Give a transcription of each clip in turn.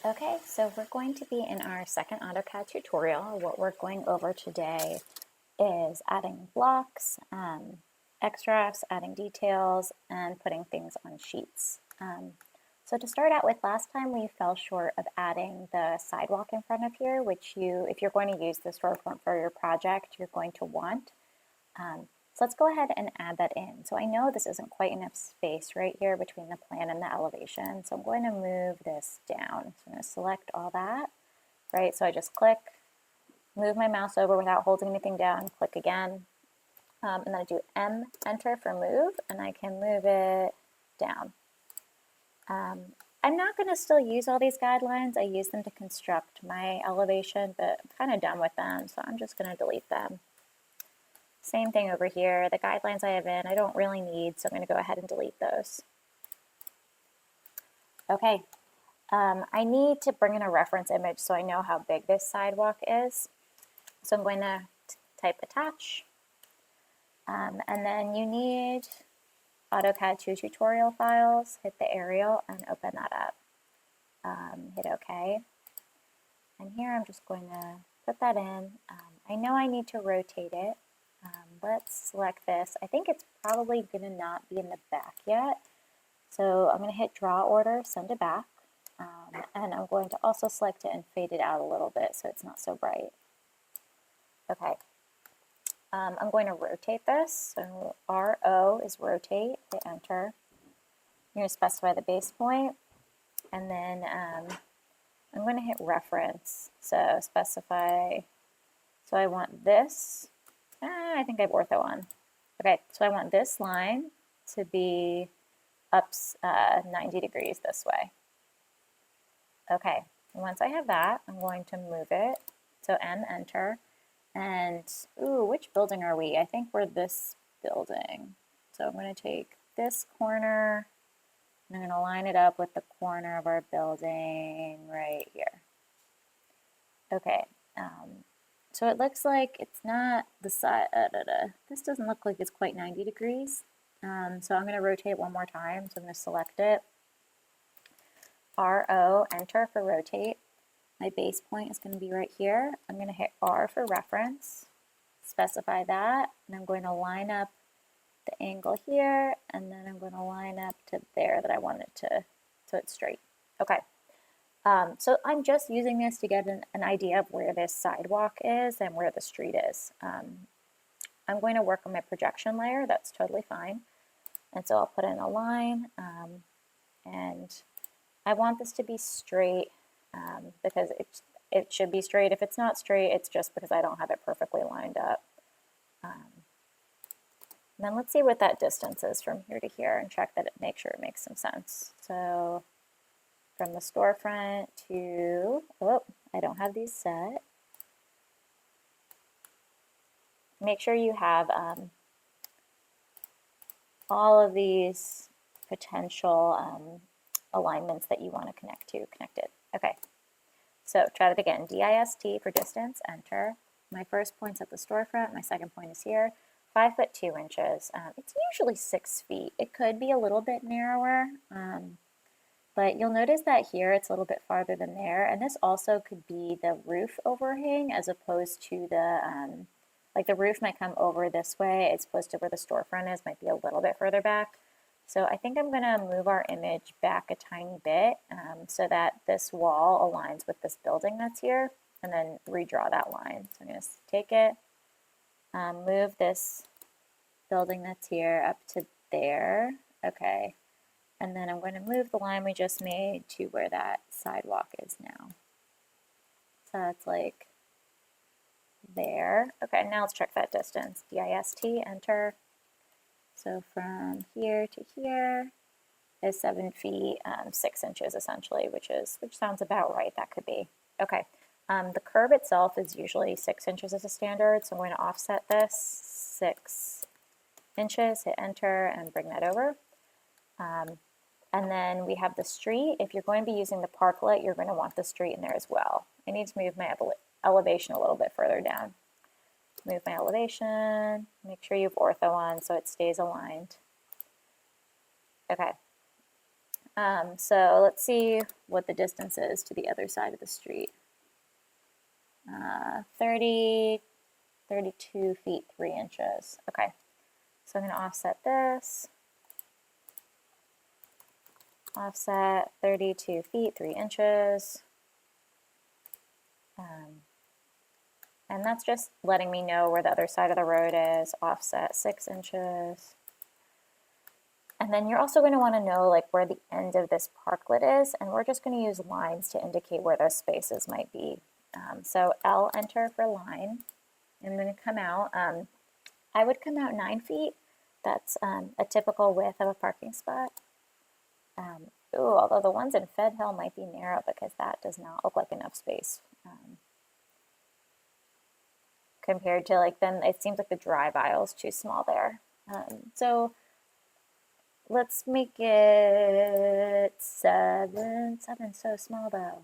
Okay, so we're going to be in our second AutoCAD tutorial. What we're going over today is adding blocks, extracts, adding details, and putting things on sheets. So to start out with, last time we fell short of adding the sidewalk in front of here, which if you're going to use the storefront for your project, you're going to want. So let's go ahead and add that in. So I know this isn't quite enough space right here between the plan and the elevation, so I'm going to move this down. So I'm going to select all that, right? So I just click, move my mouse over without holding anything down, click again, and then I do M, enter for move, and I can move it down. I'm not going to still use all these guidelines. I use them to construct my elevation, but I'm kind of done with them, so I'm just going to delete them. Same thing over here. The guidelines I have in, I don't really need, so I'm going to go ahead and delete those. Okay, I need to bring in a reference image so I know how big this sidewalk is. So I'm going to type attach, and then you need AutoCAD 2 tutorial files. Hit the aerial and open that up. Hit OK. And here I'm just going to put that in. I know I need to rotate it. Let's select this. I think it's probably going to not be in the back yet. So I'm going to hit draw order, send it back. And I'm going to also select it and fade it out a little bit so it's not so bright. Okay. I'm going to rotate this. So RO is rotate, hit enter. You're going to specify the base point. And then I'm going to hit reference. So specify, so I want this. I think I have ortho on. Okay, so I want this line to be up 90 degrees this way. Okay, and once I have that, I'm going to move it. So M, enter. And, ooh, which building are we? I think we're this building. So I'm going to take this corner, and I'm going to line it up with the corner of our building right here. Okay. So it looks like it's not the side, this doesn't look like it's quite 90 degrees. So I'm going to rotate one more time. So I'm going to select it. RO, enter for rotate. My base point is going to be right here. I'm going to hit R for reference, specify that, and I'm going to line up the angle here, and then I'm going to line up to there that I want it to, so it's straight. Okay. So I'm just using this to get an idea of where this sidewalk is and where the street is. I'm going to work on my projection layer. That's totally fine. And so I'll put in a line, and I want this to be straight because it should be straight. If it's not straight, it's just because I don't have it perfectly lined up. Then let's see what that distance is from here to here and check that it makes sure it makes some sense. So from the storefront to, oh, I don't have these set. Make sure you have all of these potential alignments that you want to connect to connected. Okay, so try that again. DIST for distance, enter. My first point's at the storefront, my second point is here. 5 foot 2 inches. It's usually 6 feet. It could be a little bit narrower. But you'll notice that here it's a little bit farther than there, and this also could be the roof overhang as opposed to the, like the roof might come over this way as opposed to where the storefront is, might be a little bit further back. So I think I'm going to move our image back a tiny bit so that this wall aligns with this building that's here, and then redraw that line. So I'm going to take it, move this building that's here up to there. Okay. And then I'm going to move the line we just made to where that sidewalk is now. So that's like there. Okay, now let's check that distance. DIST, enter. So from here to here is 7 feet, 6 inches essentially, which sounds about right. That could be. Okay. The curb itself is usually 6 inches as a standard, so I'm going to offset this 6 inches, hit enter, and bring that over. And then we have the street. If you're going to be using the parklet, you're going to want the street in there as well. I need to move my elevation a little bit further down. Move my elevation, make sure you have ortho on so it stays aligned. Okay. So let's see what the distance is to the other side of the street. 32 feet 3 inches. Okay, so I'm going to offset this. Offset 32 feet 3 inches. And that's just letting me know where the other side of the road is. Offset 6 inches. And then you're also going to want to know like where the end of this parklet is, and we're just going to use lines to indicate where those spaces might be. So L, enter for line. I'm going to come out. I would come out 9 feet. That's a typical width of a parking spot. Although the ones in Fed Hill might be narrow because that does not look like enough space. Compared to like, then it seems like the drive aisle is too small there. So let's make it 7. 7's so small though.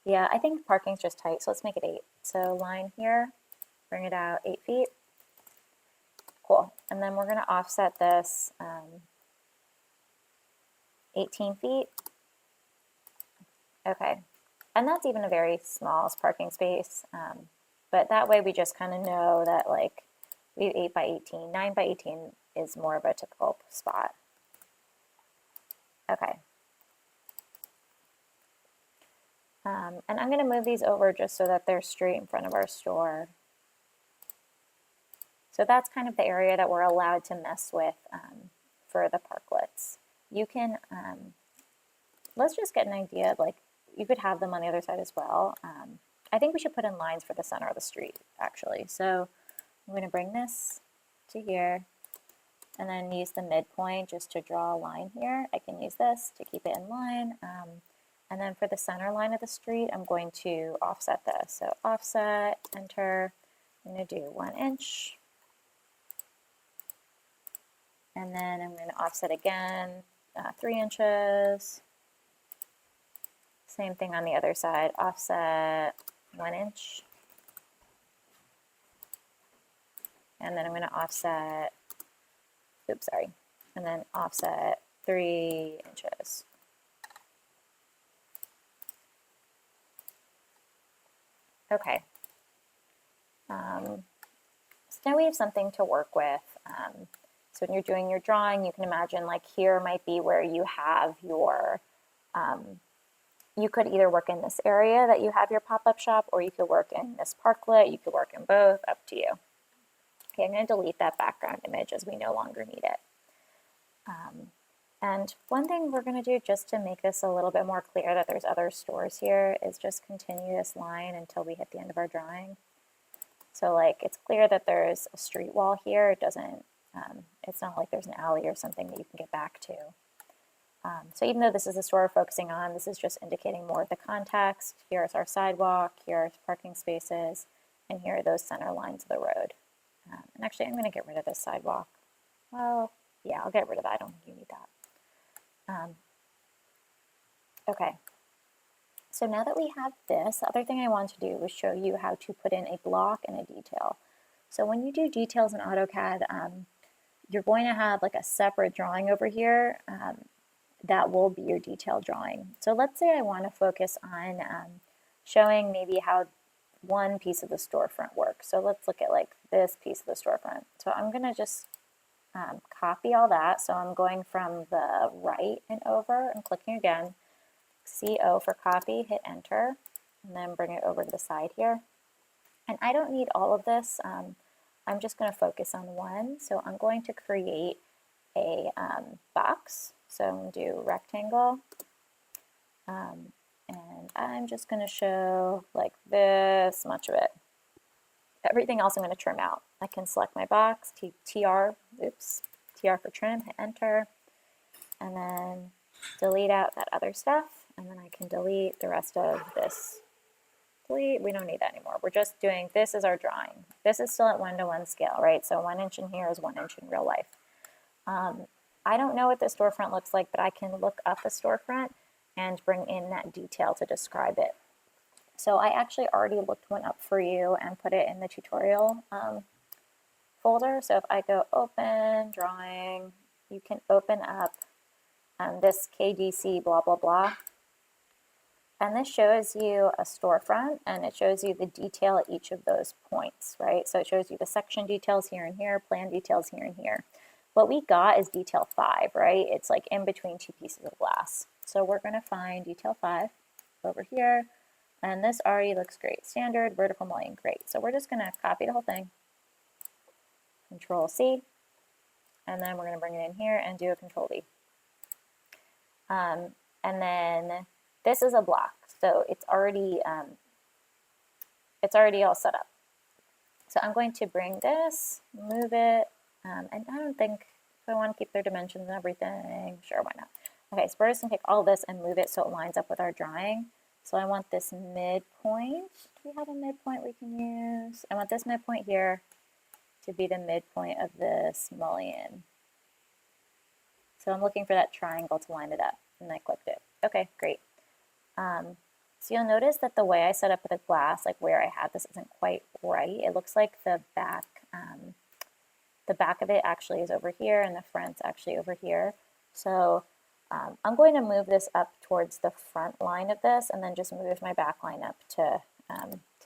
Yeah, I think parking's just tight, so let's make it 8. So line here, bring it out 8 feet. Cool. And then we're going to offset this 18 feet. Okay. And that's even a very small parking space. But that way we just kind of know that like we have 8 by 18. 9 by 18 is more of a typical spot. Okay. And I'm going to move these over just so that they're straight in front of our store. So that's kind of the area that we're allowed to mess with for the parklets. You can, let's just get an idea of like, you could have them on the other side as well. I think we should put in lines for the center of the street, actually. So I'm going to bring this to here and then use the midpoint just to draw a line here. I can use this to keep it in line. And then for the center line of the street, I'm going to offset this. So offset, enter, I'm going to do 1 inch. And then I'm going to offset again, 3 inches. Same thing on the other side, offset 1 inch. And then I'm going to offset, and then offset 3 inches. Okay. So now we have something to work with. So when you're doing your drawing, you can imagine like here might be where you have your, you could either work in this area that you have your pop-up shop, or you could work in this parklet, you could work in both, up to you. Okay, I'm going to delete that background image as we no longer need it. And one thing we're going to do just to make this a little bit more clear that there's other stores here is just continue this line until we hit the end of our drawing. So like it's clear that there's a street wall here. It doesn't, it's not like there's an alley or something that you can get back to. So even though this is the store we're focusing on, this is just indicating more of the context. Here's our sidewalk, here's parking spaces, and here are those center lines of the road. And actually I'm going to get rid of this sidewalk. Well, yeah, I'll get rid of that. I don't think you need that. Okay, so now that we have this, the other thing I want to do was show you how to put in a block and a detail. So when you do details in AutoCAD, you're going to have like a separate drawing over here that will be your detailed drawing. So let's say I want to focus on showing maybe how one piece of the storefront works. So let's look at like this piece of the storefront. So I'm going to just copy all that. So I'm going from the right and over and clicking again. CO for copy, hit enter, and then bring it over to the side here. And I don't need all of this. I'm just going to focus on one. So I'm going to create a box. So I'm going to do rectangle. And I'm just going to show like this much of it. Everything else I'm going to trim out. I can select my box, TR for trim, hit enter, and then delete out that other stuff, and then I can delete the rest of this. Delete, we don't need that anymore. We're just doing, this is our drawing. This is still at 1:1 scale, right? So 1 inch in here is 1 inch in real life. I don't know what the storefront looks like, but I can look up the storefront and bring in that detail to describe it. So I actually already looked one up for you and put it in the tutorial folder. So if I go open, drawing, you can open up this KDC blah, blah, blah. And this shows you a storefront, and it shows you the detail at each of those points, right? So it shows you the section details here and here, plan details here and here. What we got is detail 5, right? It's like in between two pieces of glass. So we're going to find detail 5 over here, and this already looks great. Standard, vertical mullion, great. So we're just going to copy the whole thing, Control C, and then we're going to bring it in here and do a Control V. And then this is a block, so it's already all set up. So I'm going to bring this, move it, and I don't think if I want to keep their dimensions and everything, sure, why not? Okay, so we're just going to take all this and move it so it lines up with our drawing. So I want this midpoint. Do we have a midpoint we can use? I want this midpoint here to be the midpoint of this mullion. So I'm looking for that triangle to line it up, and I clicked it. Okay, great. So you'll notice that the way I set up the glass, like where I had this, isn't quite right. It looks like the back of it actually is over here, and the front's actually over here. So I'm going to move this up towards the front line of this, and then just move my back line up to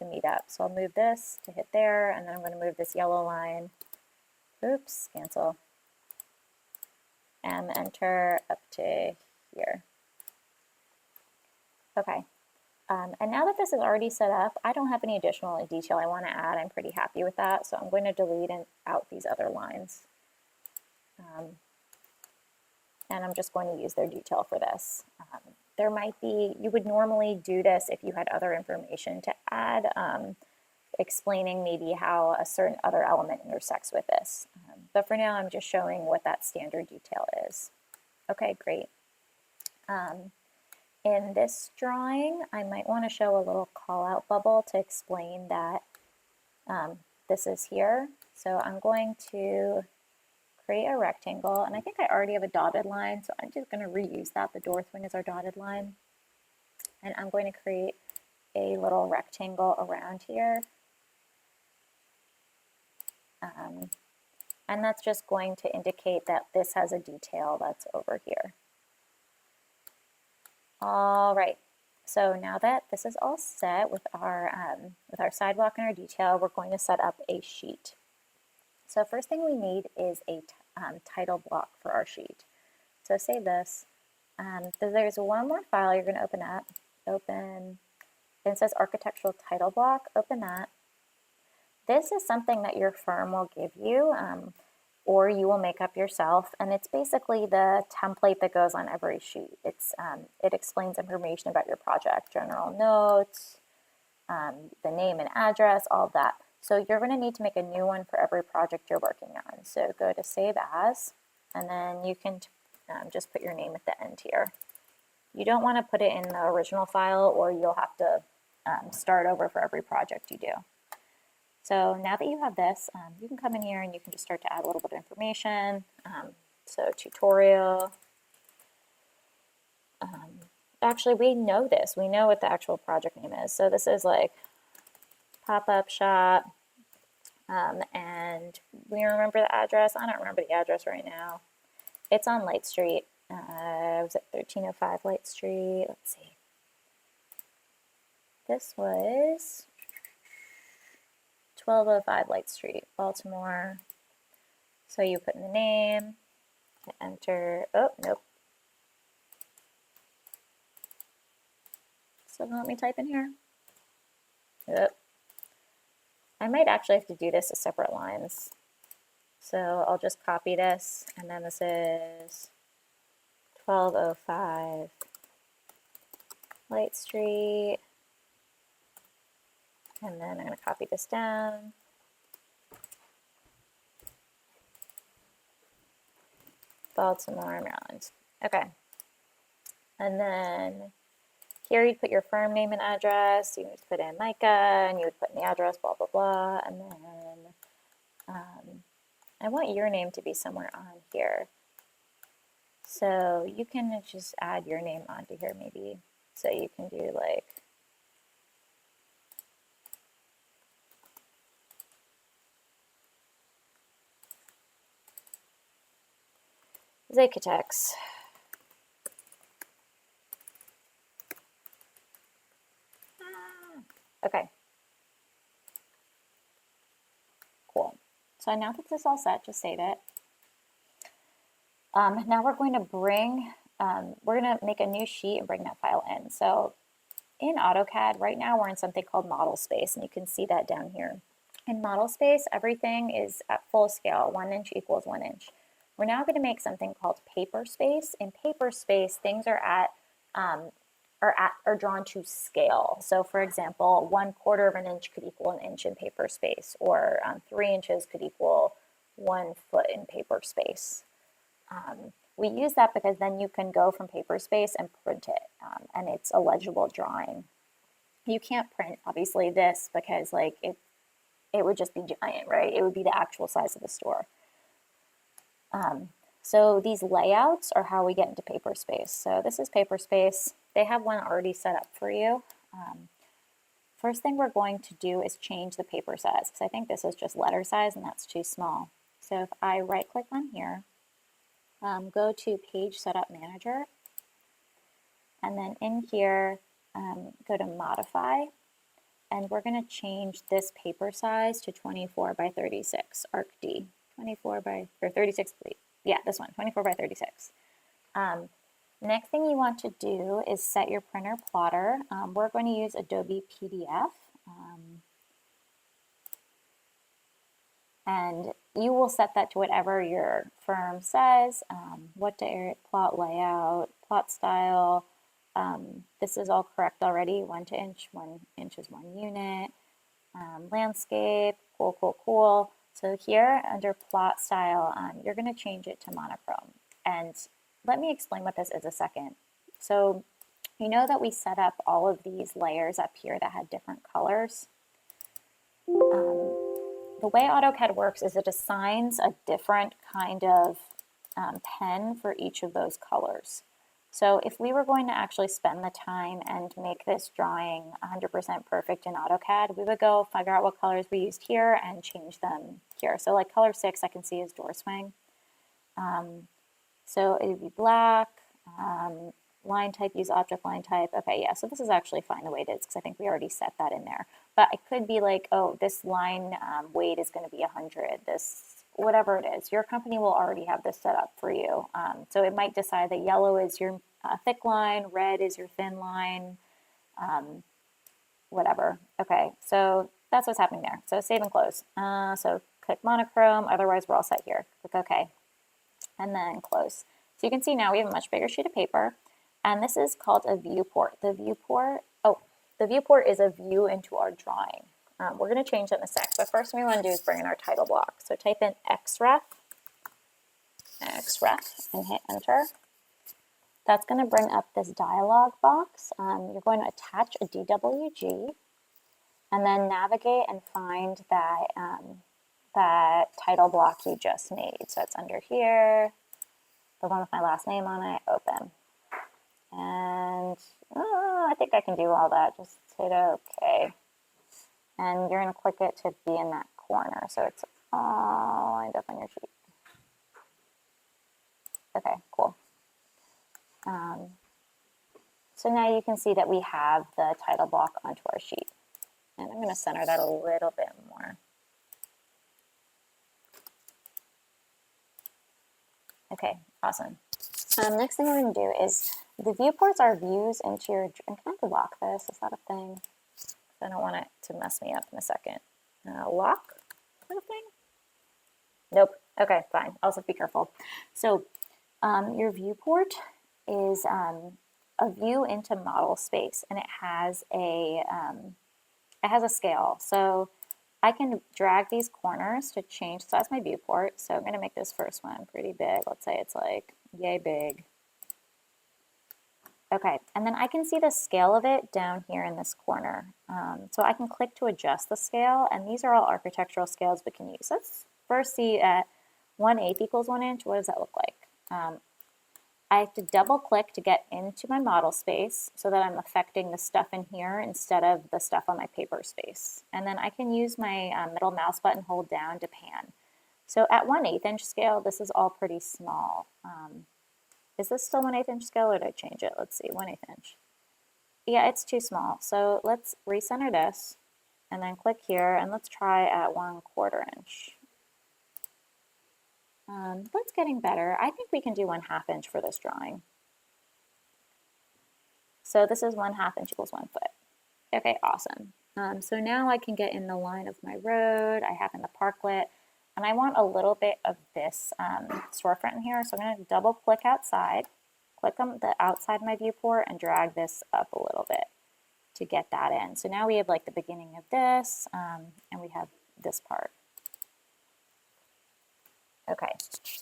meet up. So I'll move this to hit there, and then I'm going to move this yellow line. Oops, cancel. And enter up to here. Okay, and now that this is already set up, I don't have any additional detail I want to add. I'm pretty happy with that, so I'm going to delete out these other lines. And I'm just going to use their detail for this. There might be, you would normally do this if you had other information to add, explaining maybe how a certain other element intersects with this. But for now, I'm just showing what that standard detail is. Okay, great. In this drawing, I might want to show a little call-out bubble to explain that this is here. So I'm going to create a rectangle, and I think I already have a dotted line, so I'm just going to reuse that. The door swing is our dotted line. And I'm going to create a little rectangle around here. And that's just going to indicate that this has a detail that's over here. All right, so now that this is all set with our sidewalk and our detail, we're going to set up a sheet. So first thing we need is a title block for our sheet. So save this. There's one more file you're going to open up. Open, and it says architectural title block. Open that. This is something that your firm will give you, or you will make up yourself, and it's basically the template that goes on every sheet. It explains information about your project, general notes, the name and address, all of that. So you're going to need to make a new one for every project you're working on. So go to Save As, and then you can just put your name at the end here. You don't want to put it in the original file, or you'll have to start over for every project you do. So now that you have this, you can come in here and you can just start to add a little bit of information. So tutorial. Actually, we know this. We know what the actual project name is. So this is like pop-up shop. And we remember the address. I don't remember the address right now. It's on Light Street. Was it 1305 Light Street? Let's see. This was 1205 Light Street, Baltimore. So you put in the name, enter, oh, nope. Still gonna let me type in here? Yep. I might actually have to do this as separate lines. So I'll just copy this, and then this is 1205 Light Street. And then I'm going to copy this down. Baltimore, Maryland. Okay. And then here you'd put your firm name and address. You would put in Micah, and you would put in the address, blah, blah, blah. And then I want your name to be somewhere on here. So you can just add your name onto here maybe. So you can do like, Zacatechs. Okay. Cool. So now that this is all set, just save it. Now we're going to make a new sheet and bring that file in. So in AutoCAD, right now we're in something called model space, and you can see that down here. In model space, everything is at full scale, 1 inch equals 1 inch. We're now going to make something called paper space. In paper space, things are drawn to scale. So for example, 1/4 of an inch could equal an inch in paper space, or 3 inches could equal 1 foot in paper space. We use that because then you can go from paper space and print it, and it's a legible drawing. You can't print, obviously, this because like it would just be giant, right? It would be the actual size of the store. So these layouts are how we get into paper space. So this is paper space. They have one already set up for you. First thing we're going to do is change the paper size, because I think this is just letter size and that's too small. So if I right click on here, go to Page Setup Manager, and then in here, go to Modify, and we're going to change this paper size to 24 by 36, ArcD. 36, yeah, this one, 24 by 36. Next thing you want to do is set your printer plotter. We're going to use Adobe PDF. And you will set that to whatever your firm says, what to plot layout, plot style. This is all correct already, 1 inch, 1 inch is 1 unit. Landscape, cool. So here under plot style, you're going to change it to monochrome. And let me explain what this is a second. So you know that we set up all of these layers up here that had different colors. The way AutoCAD works is it assigns a different kind of pen for each of those colors. So if we were going to actually spend the time and make this drawing 100% perfect in AutoCAD, we would go figure out what colors we used here and change them here. So like color 6 I can see is door swing. So it would be black, line type, use object line type. Okay, yeah, so this is actually fine the way it is because I think we already set that in there. But it could be like, oh, this line weight is going to be 100, this, whatever it is. Your company will already have this set up for you. So it might decide that yellow is your thick line, red is your thin line, whatever. Okay, so that's what's happening there. So save and close. So click monochrome, otherwise we're all set here. Click OK, and then close. So you can see now we have a much bigger sheet of paper, and this is called a viewport. The viewport is a view into our drawing. We're going to change that in a sec, but first thing we want to do is bring in our title block. So type in xref, and hit enter. That's going to bring up this dialog box. You're going to attach a DWG, and then navigate and find that title block you just made. So it's under here, the one with my last name on it, open. And I think I can do all that. Just hit OK. And you're going to click it to be in that corner. So it's all lined up on your sheet. Okay, cool. So now you can see that we have the title block onto our sheet. And I'm going to center that a little bit more. Okay, awesome. Next thing we're going to do is the viewports are views into your, and can I lock this? Is that a thing? I don't want it to mess me up in a second. Lock? Is that a thing? Nope. Okay, fine. I'll just be careful. So your viewport is a view into model space, and it has a scale. So I can drag these corners to change. So that's my viewport. So I'm going to make this first one pretty big. Let's say it's like yay big. Okay, and then I can see the scale of it down here in this corner. So I can click to adjust the scale, and these are all architectural scales we can use. Let's first see at 1/8 equals 1 inch. What does that look like? I have to double click to get into my model space so that I'm affecting the stuff in here instead of the stuff on my paper space. And then I can use my middle mouse button, hold down to pan. So at 1/8 inch scale, this is all pretty small. Is this still 1/8 inch scale or did I change it? Let's see, 1/8 inch. Yeah, it's too small. So let's recenter this and then click here and let's try at 1/4 inch. That's getting better. I think we can do 1/2 inch for this drawing. So this is 1/2 inch equals 1 foot. Okay, awesome. So now I can get in the line of my road. I have in the parklet, and I want a little bit of this storefront in here. So I'm going to double click outside, click on the outside of my viewport, and drag this up a little bit to get that in. So now we have like the beginning of this, and we have this part. Okay,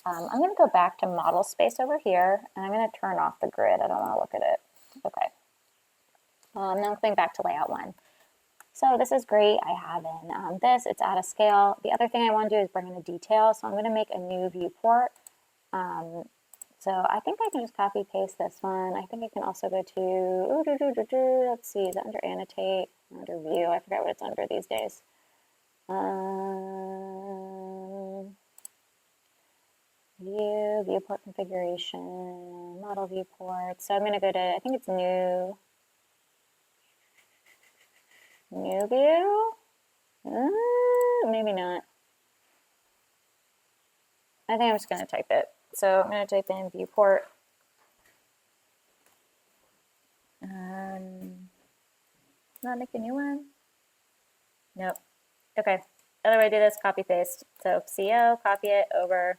I'm going to go back to model space over here, and I'm going to turn off the grid. I don't want to look at it. Okay. Now I'm going back to layout 1. So this is great. I have in this, it's out of scale. The other thing I want to do is bring in a detail. So I'm going to make a new viewport. So I think I can just copy paste this one. I think I can also go to, let's see, is it under annotate, under view? I forgot what it's under these days. View, viewport configuration, model viewport. So I'm going to go to, I think it's new view? Maybe not. I think I'm just going to type it. So I'm going to type in viewport. Not make a new one? Nope. Okay. Other way to do this, copy paste. So CO, copy it over.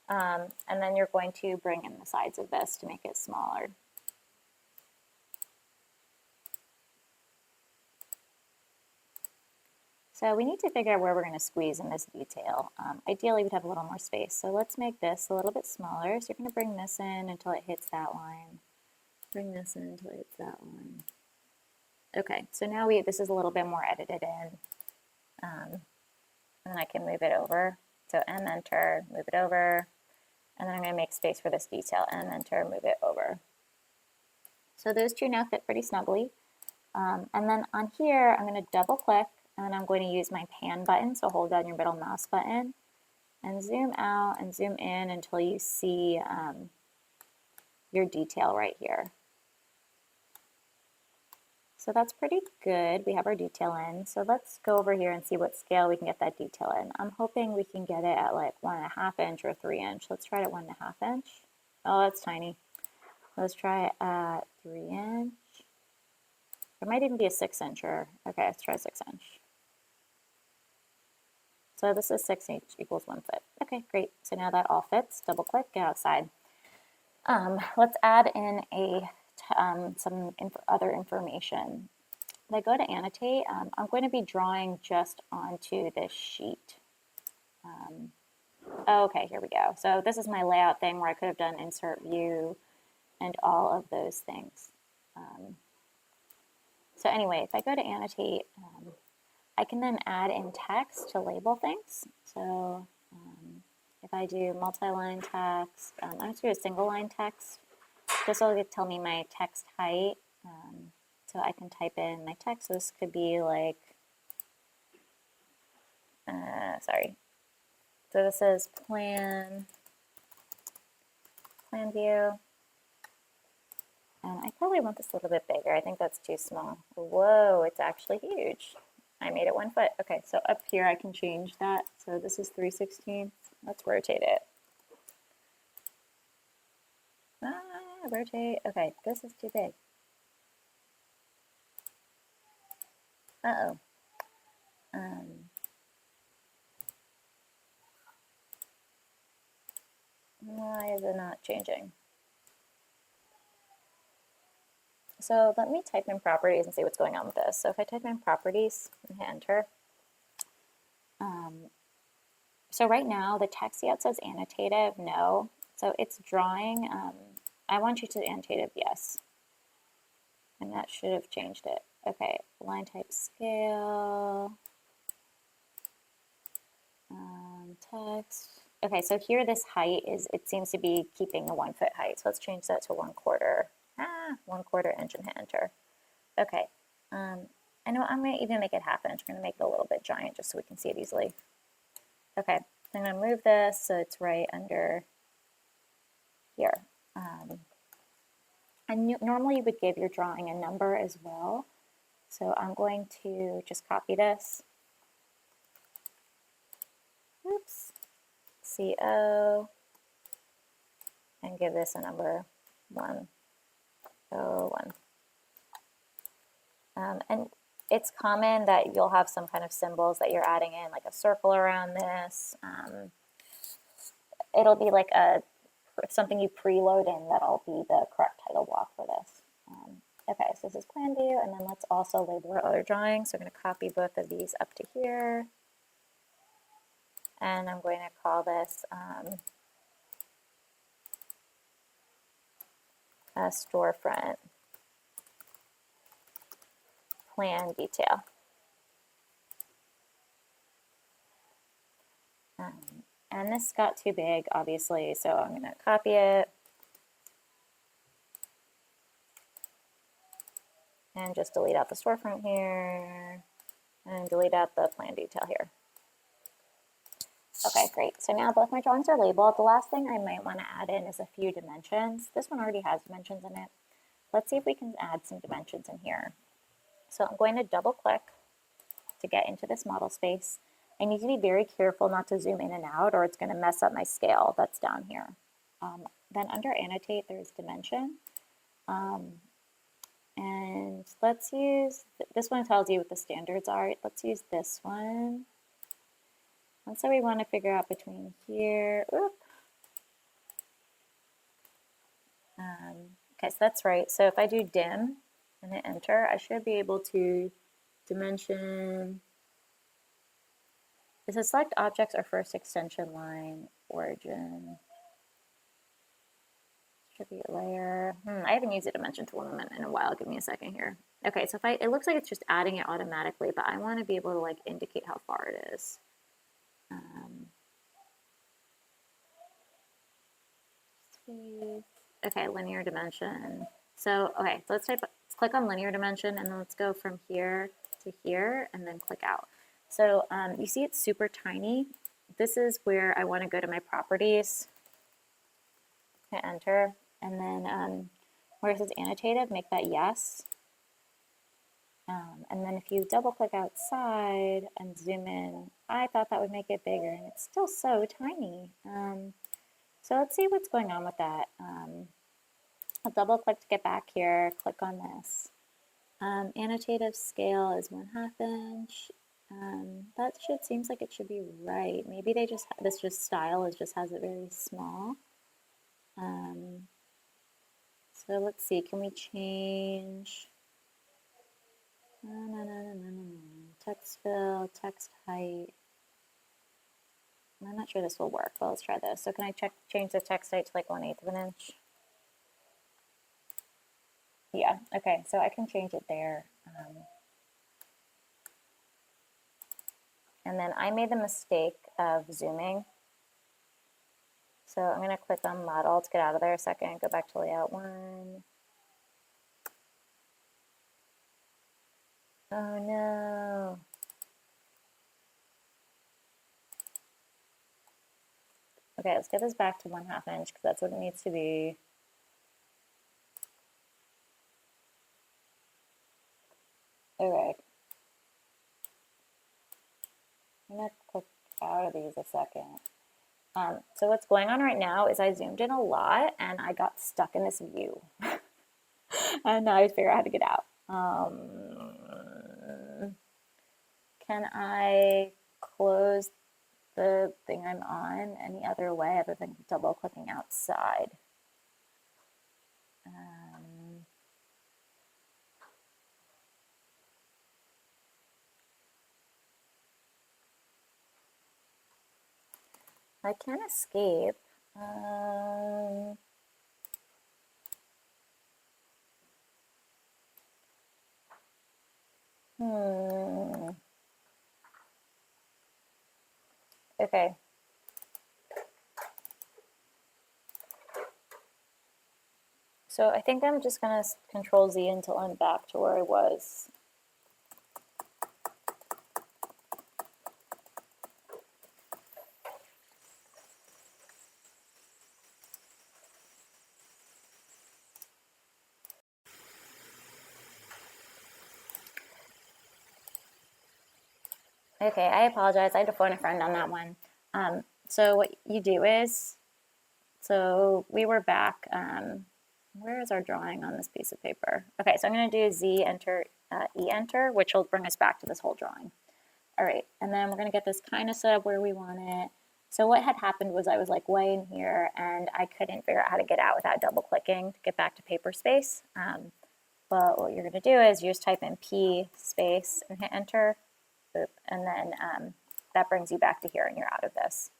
And then you're going to bring in the sides of this to make it smaller. So we need to figure out where we're going to squeeze in this detail. Ideally, we'd have a little more space. So let's make this a little bit smaller. So you're going to bring this in until it hits that line. Bring this in until it hits that line. Okay, so now this is a little bit more edited in. And then I can move it over. So M, enter, move it over. And then I'm going to make space for this detail. M, enter, move it over. So those two now fit pretty snugly. And then on here, I'm going to double click. And I'm going to use my pan button, so hold down your middle mouse button and zoom out and zoom in until you see your detail right here. So that's pretty good. We have our detail in. So let's go over here and see what scale we can get that detail in. I'm hoping we can get it at like 1.5 inch or 3 inch. Let's try it at 1.5 inch. Oh, that's tiny. Let's try it at 3 inch. It might even be a 6 incher. Okay, let's try 6 inch. So this is 6 inch equals 1 foot. Okay, great. So now that all fits. Double click, get outside. Let's add in some other information. When I go to annotate, I'm going to be drawing just onto this sheet. Okay, here we go. So this is my layout thing where I could have done insert view and all of those things. So anyway, if I go to annotate, I can then add in text to label things. So if I do multi-line text, I'm just going to do a single line text. This will tell me my text height. So I can type in my text. So this could be like, sorry. So this is plan view. And I probably want this a little bit bigger. I think that's too small. Whoa, it's actually huge. I made it 1 foot. Okay, so up here I can change that. So this is 3/16. Let's rotate it. Rotate. Okay, this is too big. Uh-oh. Why is it not changing? So let me type in properties and see what's going on with this. So if I type in properties and hit enter. So right now the text yet says annotative, no. So it's drawing. I want you to annotative, yes. And that should have changed it. Okay, line type scale. Text. Okay, so here this height is, it seems to be keeping the 1 foot height. So let's change that to 1/4. 1/4 inch and hit enter. Okay. I know I'm going to even make it 1/2 inch. I'm going to make it a little bit giant just so we can see it easily. Okay. I'm going to move this so it's right under here. And normally you would give your drawing a number as well. So I'm going to just copy this. Oops. CO. And give this a number 101. And it's common that you'll have some kind of symbols that you're adding in, like a circle around this. It'll be like something you preload in that'll be the correct title block for this. Okay, so this is plan view, and then let's also label our other drawings. So I'm going to copy both of these up to here, and I'm going to call this a storefront plan detail. And this got too big, obviously, so I'm going to copy it and just delete out the storefront here and delete out the plan detail here. Okay, great. So now both my drawings are labeled. The last thing I might want to add in is a few dimensions. This one already has dimensions in it. Let's see if we can add some dimensions in here. So I'm going to double click to get into this model space. I need to be very careful not to zoom in and out, or it's going to mess up my scale that's down here. Then under annotate, there's dimension. And let's use, this one tells you what the standards are. Let's use this one. And so we want to figure out between here, okay, so that's right. So if I do dim and hit enter, I should be able to dimension. It says select objects or first extension line, origin, distribute layer. I haven't used a dimension tool in a while. Give me a second here. Okay, so if it looks like it's just adding it automatically, but I want to be able to like indicate how far it is. Okay, linear dimension. So, okay, so let's click on linear dimension, and then let's go from here to here, and then click out. So you see it's super tiny. This is where I want to go to my properties, hit enter, and then where it says annotated, make that yes. And then if you double click outside and zoom in, I thought that would make it bigger, and it's still so tiny. So let's see what's going on with that. I'll double click to get back here, click on this. Annotative scale is 1/2 inch. That seems like it should be right. Maybe they just, style just has it very small. So let's see, can we change? No. Text fill, text height. I'm not sure this will work, but let's try this. So can I change the text height to like 1/8 of an inch? Yeah, okay, so I can change it there. And then I made the mistake of zooming. So I'm going to click on model to get out of there a second, go back to layout 1. Oh no. Okay, let's get this back to 1/2 inch because that's what it needs to be. Okay. I'm going to click out of these a second. So what's going on right now is I zoomed in a lot and I got stuck in this view. And now I figure out how to get out. Can I close the thing I'm on any other way other than double clicking outside? I can escape. Okay. So I think I'm just going to Control Z until I'm back to where I was. Okay, I apologize. I had to phone a friend on that one. So what you do is, so we were back, where is our drawing on this piece of paper? Okay, so I'm going to do Z enter, E enter, which will bring us back to this whole drawing. All right, and then we're going to get this kind of set up where we want it. So what had happened was I was like way in here and I couldn't figure out how to get out without double clicking to get back to paper space. But what you're going to do is you just type in P space and hit enter. Boop, and then that brings you back to here and you're out of this.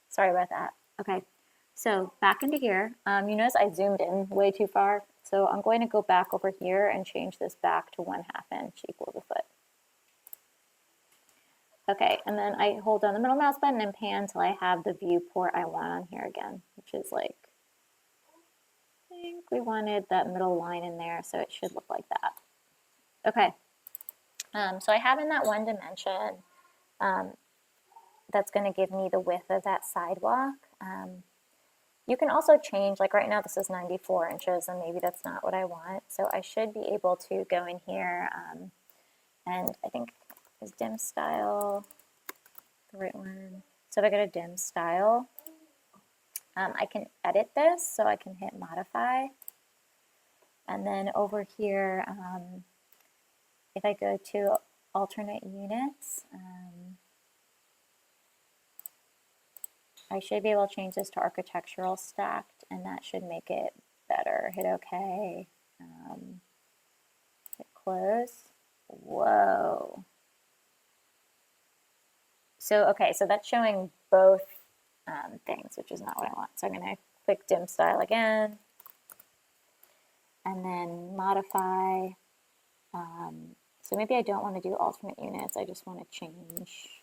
Sorry about that. Okay, so back into here. You notice I zoomed in way too far. So I'm going to go back over here and change this back to 1/2 inch equals a foot. Okay, and then I hold down the middle mouse button and pan until I have the viewport I want on here again, which is like, I think we wanted that middle line in there, so it should look like that. Okay, so I have in that one dimension, that's going to give me the width of that sidewalk. You can also change, like right now this is 94 inches, and maybe that's not what I want. So I should be able to go in here, and I think, is dim style the right one? So if I go to dim style, I can edit this, so I can hit modify. And then over here, if I go to alternate units, I should be able to change this to architectural stacked, and that should make it better. Hit OK. Hit close. Whoa. So, okay, so that's showing both things, which is not what I want. So I'm going to click dim style again, and then modify. So maybe I don't want to do alternate units. I just want to change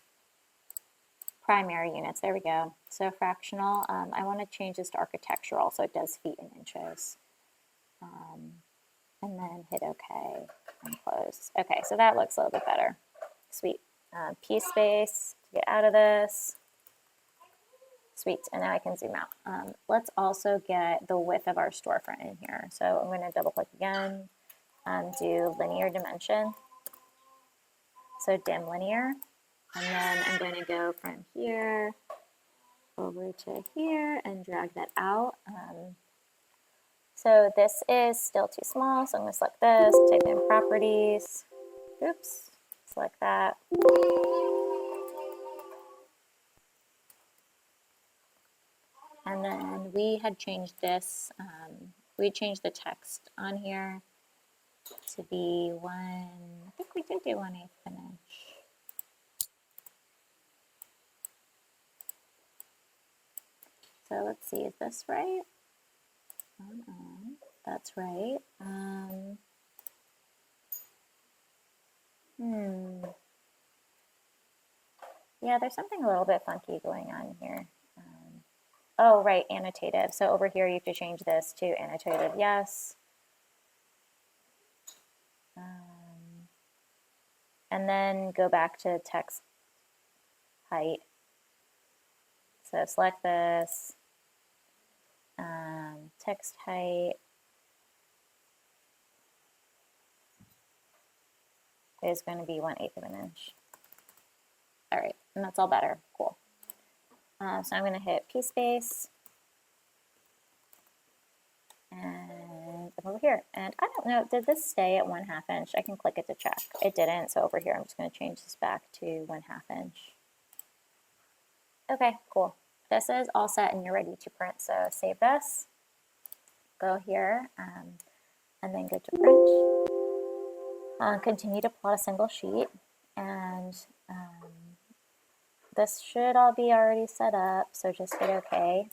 primary units. There we go. So fractional, I want to change this to architectural, so it does feet and inches. And then hit OK and close. Okay, so that looks a little bit better. Sweet. P space to get out of this. Sweet, and now I can zoom out. Let's also get the width of our storefront in here. So I'm going to double click again, do linear dimension. So dim linear, and then I'm going to go from here over to here and drag that out. So this is still too small, so I'm going to select this, type in properties, oops, select that. And then we had changed this, we changed the text on here to be I think we did do 1/8 an inch. So let's see, is this right? That's right. Yeah, there's something a little bit funky going on here. Oh, right, annotated. So over here, you have to change this to annotated, yes. And then go back to text height. So select this, text height is going to be 1/8 of an inch. All right, and that's all better, cool. So I'm going to hit P space, and I'm over here. And I don't know, did this stay at 1/2 inch? I can click it to check. It didn't, so over here I'm just going to change this back to 1/2 inch. Okay, cool. This is all set and you're ready to print, so save this. Go here, and then go to print. Continue to plot a single sheet, and this should all be already set up, so just hit OK.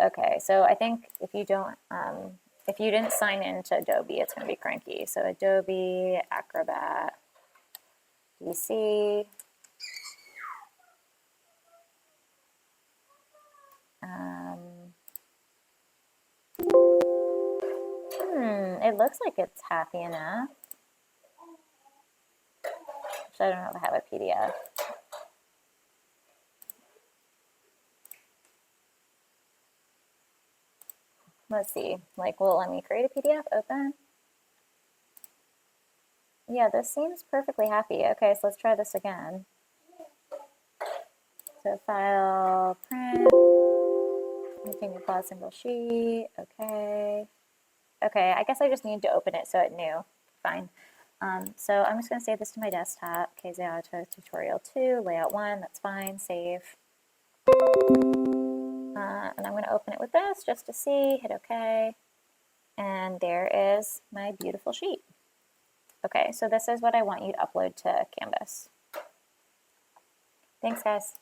Okay, so I think if you didn't sign into Adobe, it's going to be cranky. So Adobe, Acrobat, DC. It looks like it's happy enough. So I don't know if I have a PDF. Let's see, like, will it let me create a PDF? Open. Yeah, this seems perfectly happy. Okay, so let's try this again. So file, print, continue pause single sheet, okay. Okay, I guess I just need to open it so it knew. Fine. So I'm just going to save this to my desktop. KZ Auto Tutorial 2, Layout 1, that's fine, save. And I'm going to open it with this just to see, hit OK. And there is my beautiful sheet. Okay, so this is what I want you to upload to Canvas. Thanks, guys.